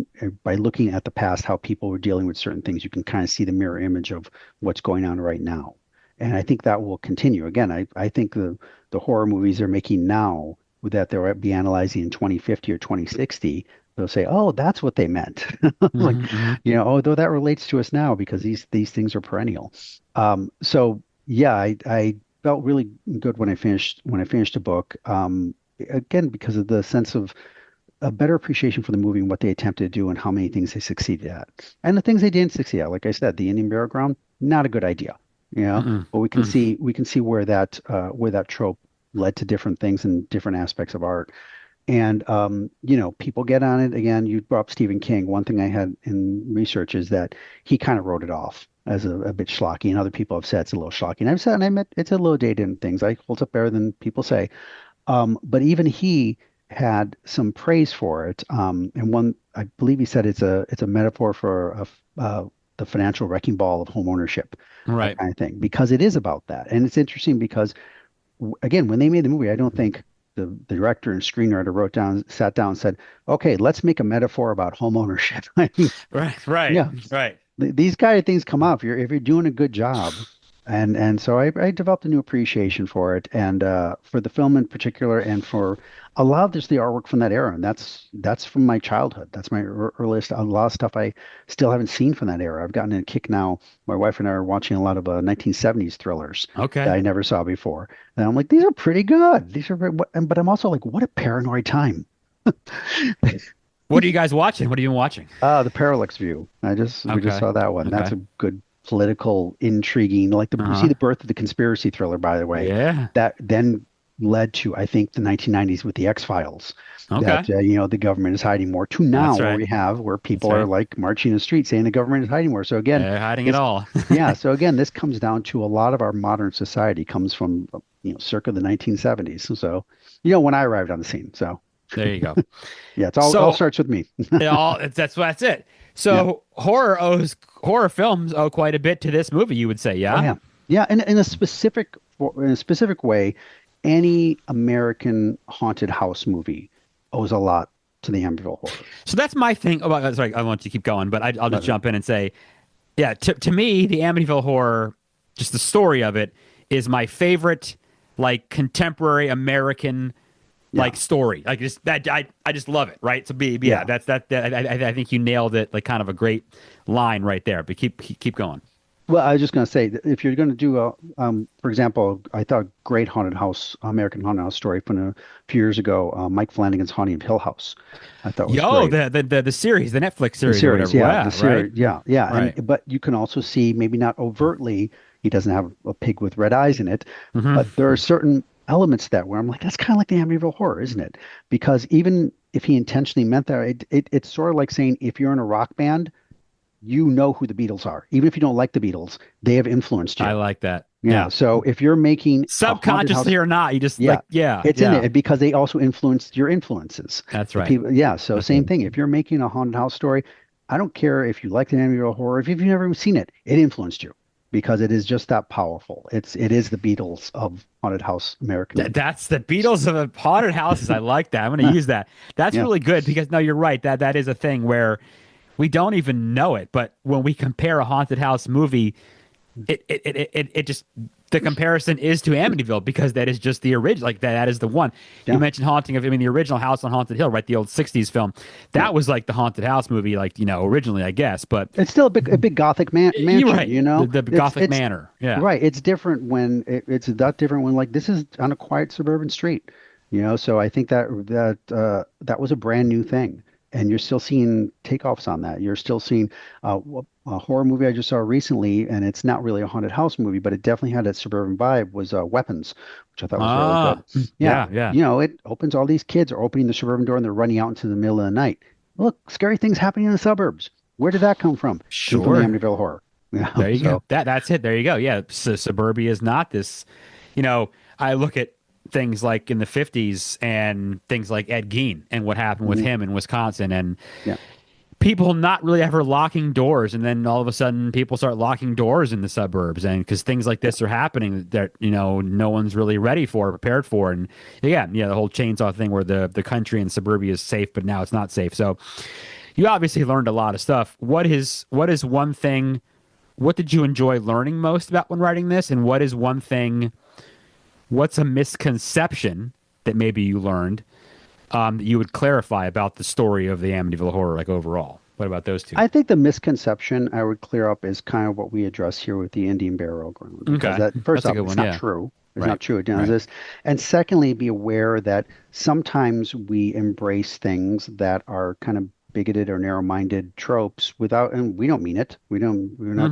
by looking at the past, how people were dealing with certain things, you can kind of see the mirror image of what's going on right now. And I think that will continue. Again, I think the horror movies they're making now that they'll be analyzing in 2050 or 2060, they'll say, oh, that's what they meant. Like, Mm-hmm. Mm-hmm. although that relates to us now because these things are perennial. So yeah, I felt really good when I finished the book. Again, because of the sense of a better appreciation for the movie and what they attempted to do and how many things they succeeded at. And the things they didn't succeed at, like I said, the Indian burial ground, not a good idea, Mm-mm. but Mm. we can see where that trope led to different things and different aspects of art. And people get on it again. You brought up Stephen King. One thing I had in research is that he kind of wrote it off as a bit schlocky, and other people have said it's a little schlocky. And I've said, and I admit it's a little dated in things. I holds up better than people say. But even he had some praise for it. And one, I believe he said it's a metaphor for the financial wrecking ball of home ownership, that Right. kind of thing, because it is about that. And it's interesting because again, when they made the movie, I don't think the director and screenwriter sat down and said, okay, let's make a metaphor about home ownership. I mean, Right. Right. yeah, Right. these kind of things come up if you're doing a good job. And so I developed a new appreciation for it and for the film in particular and for a lot of just the artwork from that era. And that's from my childhood. That's my earliest, a lot of stuff I still haven't seen from that era. I've gotten a kick now. My wife and I are watching a lot of 1970s thrillers that Okay. I never saw before. And I'm like, these are pretty good. These are but I'm also like, what a paranoid time. What are you guys watching? What are you watching? The Parallax View. We just Okay. saw that one. That's Okay. a good political intriguing, like you see Uh-huh. the birth of the conspiracy thriller, by the way, Yeah. that then led to, I think, the 1990s with the X-Files, Okay. that the government is hiding more, to now That's where right. where That's people are right. like marching in the street saying the government is hiding more. So again, They're hiding it this all. yeah, so again, this comes down to a lot of our modern society comes from circa the 1970s. So when I arrived on the scene. So There you go. yeah, it's all So starts with me. that's it. Yeah. So horror films owe quite a bit to this movie, you would say, Oh yeah? yeah, yeah. In a specific way, any American haunted house movie owes a lot to the Amityville Horror. So that's my thing. Oh, sorry, I want you to keep going, but I'll just But jump in and say, yeah, to me, the Amityville Horror, just the story of it, is my favorite, like contemporary American, yeah, like story. Like just that, I just love it. Right. So yeah, yeah. I think you nailed it. Like kind of a great line right there. But keep going. Well, I was just going to say that if you're going to do for example, I thought a great American haunted house story from a few years ago, Mike Flanagan's Haunting of Hill House, I thought was Yo, great. the series, the Netflix The series or series, whatever. yeah, the Wow. Right. series, yeah, yeah, Right. and but you can also see maybe not overtly, he doesn't have a pig with red eyes in it, Hmm. but there are certain elements that where I'm like, that's kind of like the Amityville Horror, isn't it? Because even if he intentionally meant that, it's sort of like saying if you're in a rock band, you know who the Beatles are, even if you don't like the Beatles, they have influenced I you. like that. Yeah, Yeah. so if you're making a haunted house, Subconsciously or not, you just yeah, like, yeah, it's in yeah. it because they also influenced your influences. That's The right. people, yeah. So That's same right. thing. If you're making a haunted house story, I don't care if you like the Amityville Horror. If you've never even seen it, it influenced you. because it is just that powerful. It is the Beatles of haunted house American. That's the Beatles of haunted houses. I like that. I'm going to use that. That's Yeah, really good because no, you're right. That is a thing where we don't even know it, but when we compare a haunted house movie, it just the comparison is to Amityville because that is just the original. Like that is the one. You yeah, mentioned Haunting of, I mean, the original House on Haunted Hill, right? The old '60s film. yeah. That was like the haunted house movie, like originally, I guess. But It's still a big Gothic you're mansion, right. you know. The Gothic It's Manor. Yeah. right. It's different when it's that different when like this is on a quiet suburban street, you know. So I think that was a brand new thing, and you're still seeing takeoffs on that. You're still seeing a horror movie I just saw recently, and it's not really a haunted house movie, but it definitely had that suburban vibe. Was Weapons, which I thought was really good. Yeah, Yeah. Yeah. you know, it opens all these kids are opening the suburban door and they're running out into the middle of the night. Look, scary things happening in the suburbs. Where did that come from? Came from the Sure. Amityville Horror. Yeah, There you go. so That's it. There you go. Yeah, suburbia is not this. I look at things like in the '50s and things like Ed Gein and what happened with mhm, him in Wisconsin, and yeah, people not really ever locking doors, and then all of a sudden people start locking doors in the suburbs, and because things like this are happening that no one's really ready for, prepared for, and yeah, the whole chainsaw thing where the country and suburbia is safe, but now it's not safe. So you obviously learned a lot of stuff. What is one thing? What did you enjoy learning most about when writing this? And what is one thing, what's a misconception that maybe you learned that you would clarify about the story of the Amityville Horror, like overall? What about those two? I think the misconception I would clear up is kind of what we address here with the Indian burial ground, because Okay. that first That's a off, good it's one. not Yeah. true. It's Right. not true. It does Right. this. And secondly, be aware that sometimes we embrace things that are kind of bigoted or narrow-minded tropes without, and we don't mean it. We're not,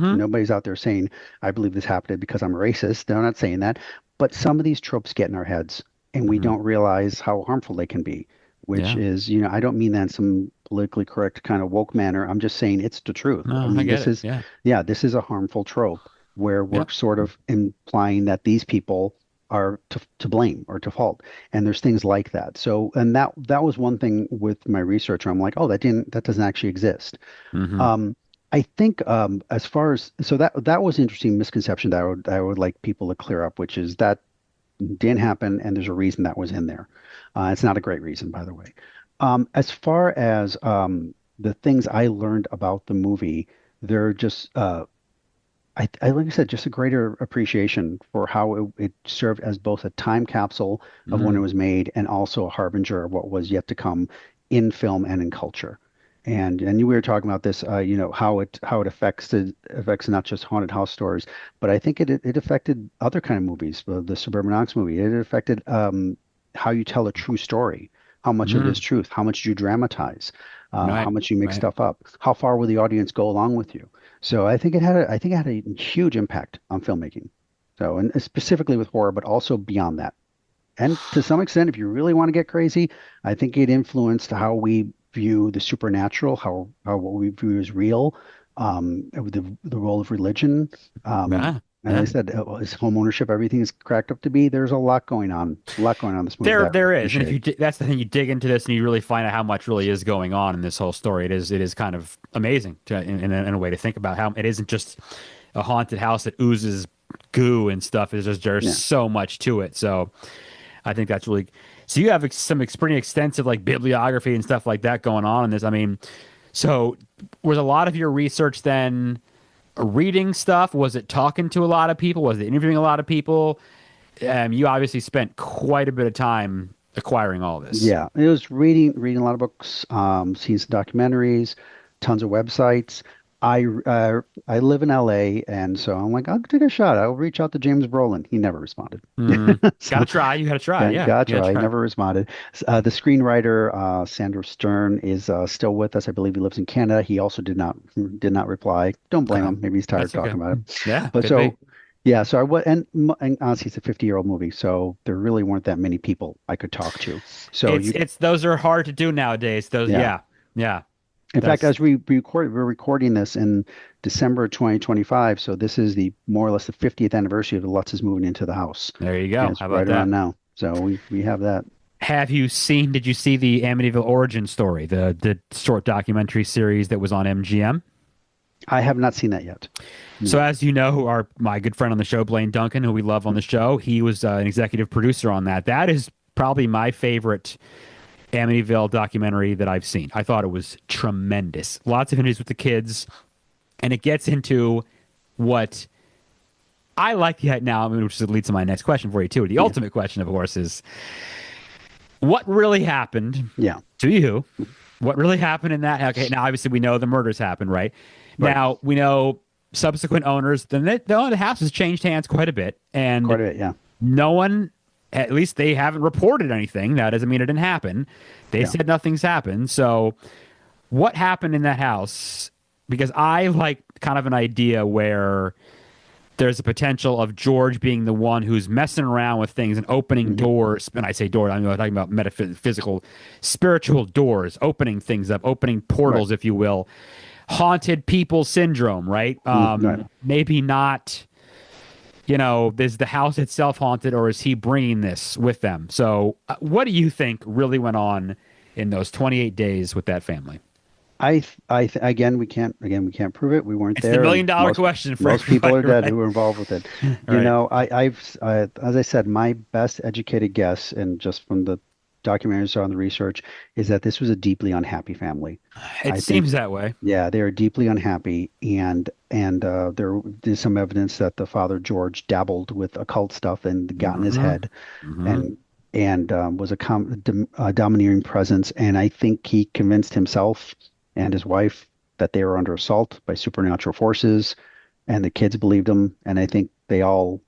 Mm-hmm. nobody's out there saying, I believe this happened because I'm a racist. They're not saying that. But some of these tropes get in our heads and we Mm-hmm. don't realize how harmful they can be, which Yeah. is, I don't mean that in some politically correct kind of woke manner. I'm just saying it's the truth. I No, I mean, get it. Yeah. yeah, this is a harmful trope where we're Yep. sort of implying that these people are to blame or to fault. And there's things like that. So, and that was one thing with my research where I'm like, oh, that doesn't actually exist. Mm-hmm. Um, I think as far as so that was an interesting misconception that I would like people to clear up, which is that didn't happen and there's a reason that was in there. It's not a great reason, by the way. As far as the things I learned about the movie, they're just I like I said, just a greater appreciation for how it served as both a time capsule of when it Mm-hmm. was made and also a harbinger of what was yet to come in film and in culture. And we were talking about this, how it affects not just haunted house stories, but I think it affected other kind of movies. The Suburban Ox movie, it affected how you tell a true story, how much of it is Mm-hmm. truth, how much you dramatize, how Right. much you make Right. stuff up, how far will the audience go along with you. So I think it had a huge impact on filmmaking. So, and specifically with horror, but also beyond that. And to some extent, if you really want to get crazy, I think it influenced how we view the supernatural, how what we view as real, the role of religion. Um, Yeah. as I Yeah. said, is home ownership everything is cracked up to be? There's a lot going on in this movie There, that I there is, and if appreciate. that's the thing, you dig into this and you really find out how much really is going on in this whole story. It is kind of amazing in a way to think about how it isn't just a haunted house that oozes goo and stuff. It's just there's Yeah. so much to it. So I think that's really. So you have some pretty extensive like bibliography and stuff like that going on in this. I mean, so was a lot of your research then reading stuff? Was it talking to a lot of people? Was it interviewing a lot of people? You obviously spent quite a bit of time acquiring all this. Yeah, it was reading a lot of books, seeing some documentaries, tons of websites. I live in LA, and so I'm like, I'll take a shot. I'll reach out to James Brolin. He never responded. Got to So try. You got to try. yeah, Yeah, you gotcha. got to I try. never responded. The screenwriter Sandra Stern is still with us. I believe he lives in Canada. He also did not reply. Don't blame Okay, him. Maybe he's tired of that's okay. talking about it. Yeah, But could be. so yeah, so I was, and honestly, it's a 50-year-old movie, so there really weren't that many people I could talk to. So It's you, it's those are hard to do nowadays. Those, yeah. yeah, yeah. In fact, That's as we're recording this in December 2025, so this is the more or less the 50th anniversary of the Lutz's moving into the house, there you and go. it's How about right around that? now. So we have that. Did you see the Amityville origin story, the short documentary series that was on MGM? I have not seen that yet. So No. as you know, my good friend on the show, Blaine Duncan, who we love on the show, he was an executive producer on that. That is probably my favorite Amityville documentary that I've seen. I thought it was tremendous. Lots of interviews with the kids, and it gets into what I like yet now, which leads to my next question for you too. The Yeah. ultimate question, of course, is what really happened Yeah. to you? What really happened in that? Okay, now obviously we know the murders happened, right? Right. Now we know subsequent owners. The house has changed hands quite a bit, and Quite a bit. Yeah. no one, at least they haven't reported anything. That doesn't mean it didn't happen. They Yeah. said nothing's happened. So what happened in that house? Because I like kind of an idea where there's a potential of George being the one who's messing around with things and opening Hmm. doors. And I say doors, I'm talking about metaphysical, spiritual doors, opening things up, opening Right. portals, if you will. Haunted people syndrome, right? Right. Maybe not, is the house itself haunted, or is he bringing this with them? So, what do you think really went on in those 28 days with that family? Again, we can't prove it. We weren't It's the there, million and dollar question for most people are everybody, dead right? who were involved with it. Right. As I said, my best educated guess, and just from the documentaries I saw and the research, is that this was a deeply unhappy family. It I think, seems that way. yeah, they are deeply unhappy, and there is some evidence that the father George dabbled with occult stuff and got in his Hmm. head, Hmm. and was a domineering presence. And I think he convinced himself and his wife that they were under assault by supernatural forces, and the kids believed him. And I think all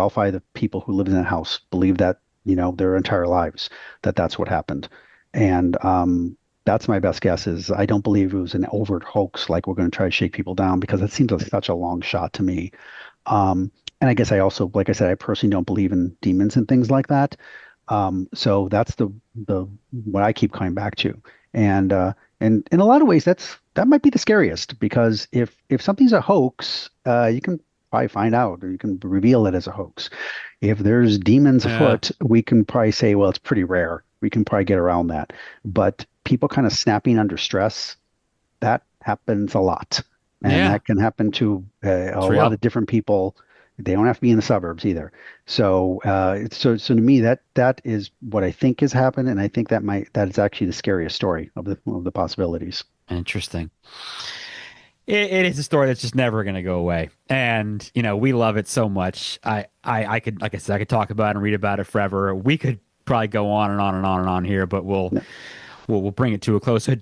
five of the people who lived in that house believed that, their entire lives, that that's what happened. And that's my best guess. Is I don't believe it was an overt hoax, like we're going to try to shake people down, because that seems like such a long shot to me. And I guess I also, like I said, I personally don't believe in demons and things like that. So that's the what I keep coming back to. And in a lot of ways, that might be the scariest, because if something's a hoax, you can probably find out, or you can reveal it as a hoax. If there's demons Yeah. afoot, we can probably say, well, it's pretty rare. We can probably get around that. But people kind of snapping under stress, that happens a lot. And Yeah. that can happen to a It's lot real. of different people. They don't have to be in the suburbs either. So to me, that is what I think has happened, and I think that is actually the scariest story of the possibilities. Interesting. It is a story that's just never going to go away, and we love it so much. I could, like I said, I could talk about it and read about it forever. We could probably go on and on and on and on here, but we'll Yeah. we'll bring it to a close. So,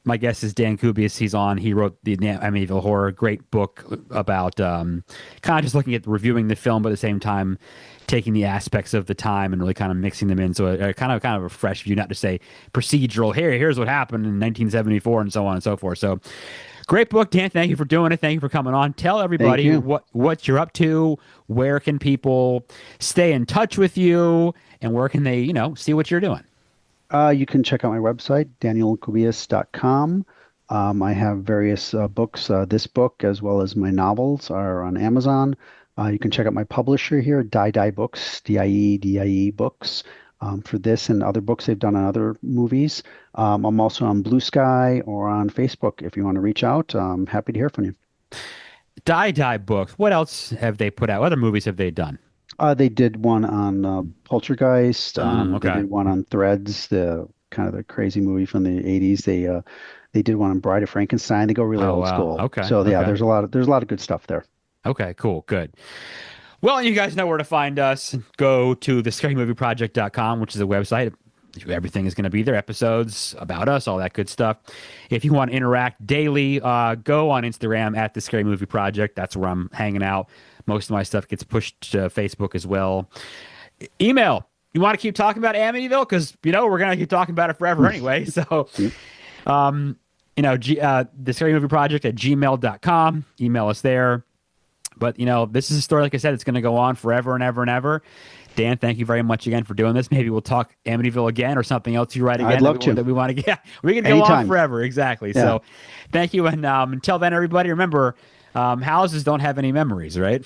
my guest is Dan Cubias. He's on. He wrote the Amityville Horror, great book about kind of just looking at reviewing the film, but at the same time taking the aspects of the time and really kind of mixing them in. So a kind of a fresh view, not to say procedural. Here's what happened in 1974 and so on and so forth. So great book, Dan. Thank you for doing it. Thank you for coming on. Tell Thank everybody you. what you're up to. Where can people stay in touch with you, and where can they see what you're doing? You can check out my website, danielcubias.com. I have various books. This book, as well as my novels, are on Amazon. You can check out my publisher here, Die Books, Die Books, for this and other books they've done on other movies. I'm also on Blue Sky or on Facebook if you want to reach out. I'm happy to hear from you. Die books. What else have they put out? What other movies have they done? They did one on Poltergeist. They Okay. did one on Threads, the kind of the crazy movie from the 80s. They did one on Bride of Frankenstein. They go really Oh old wow. school. Okay. So yeah, Okay. there's a lot of good stuff there. Okay. Cool. Good. Well, you guys know where to find us. Go to thescarymovieproject.com, which is a website. Everything is going to be there. Episodes about us, all that good stuff. If you want to interact daily, go on Instagram at the Scary Movie Project. That's where I'm hanging out. Most of my stuff gets pushed to Facebook as well. Email. You want to keep talking about Amityville? Because, we're going to keep talking about it forever anyway. So, Yep. the Scary Movie Project at gmail.com. Email us there. But, this is a story, like I said, it's going to go on forever and ever and ever. Dan, thank you very much again for doing this. Maybe we'll talk Amityville again, or something else you write I'd again love to. that we want to get. Yeah, we can go on Anytime. forever. Exactly. Yeah. So thank you. And until then, everybody, remember, houses don't have any memories, right?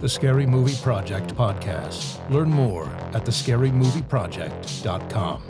The Scary Movie Project podcast. Learn more at thescarymovieproject.com.